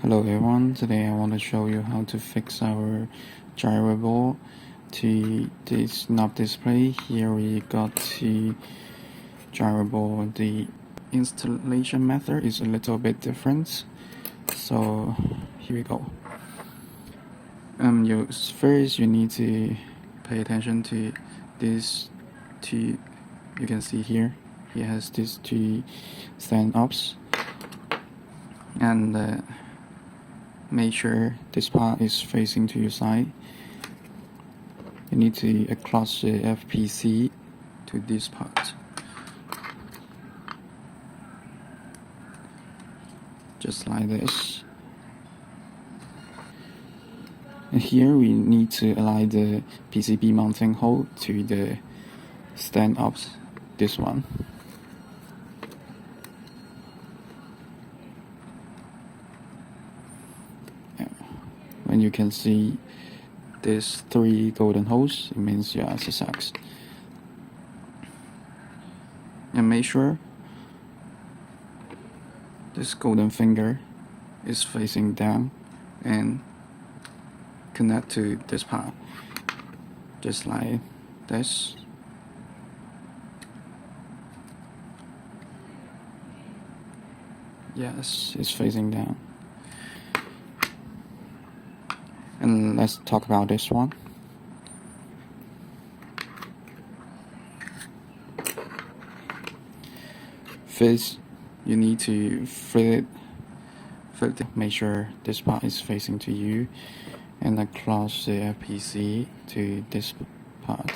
Hello everyone, today I want to show you how to fix our gyro to this knob display. Here we got the gyro. The installation method is a little bit different, so here we go. First you need to pay attention to this two. You can see here he has these two stand-ups, and make sure this part is facing to your side. You need to attach the FPC to this part, just like this. And here we need to align the PCB mounting hole to the stand-ups, this one. When you can see these three golden holes, it means you are success. And make sure this golden finger is facing down and connect to this part, just like this. Yes, it's facing down. And let's talk about this one. First, you need to flip it, make sure this part is facing to you, and attach the FPC to this part.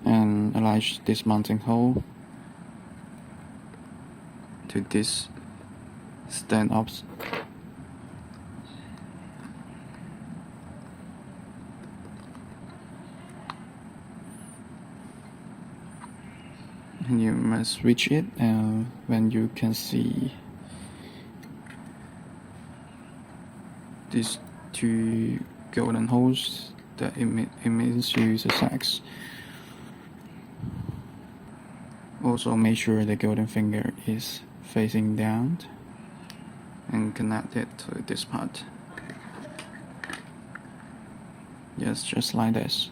And align this mounting hole to this stand-ups. And you must switch it when you can see these two golden holes, that it means you success. Also make sure the golden finger is facing down and connect it to this part. Yes, just like this.